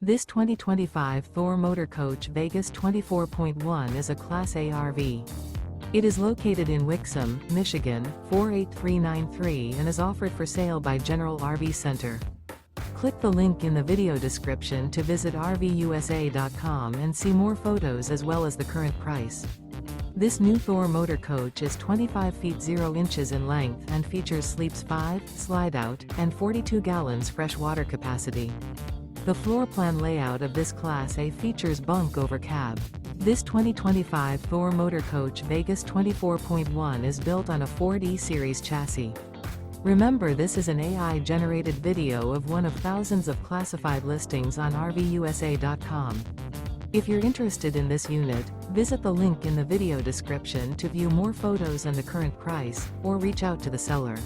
This 2025 Thor Motor Coach Vegas 24.1 is a Class A RV. It is located in Wixom, Michigan, 48393 and is offered for sale by General RV Center. Click the link in the video description to visit RVUSA.com and see more photos as well as the current price. This new Thor Motor Coach is 25 feet 0 inches in length and features sleeps 5, slide-out, and 42 gallons fresh water capacity. The floor plan layout of this Class A features Bunk Over Cab. This 2025 Thor Motor Coach Vegas 24.1 is built on a Ford E-Series chassis. Remember, this is an AI-generated video of one of thousands of classified listings on RVUSA.com. If you're interested in this unit, visit the link in the video description to view more photos and the current price, or reach out to the seller.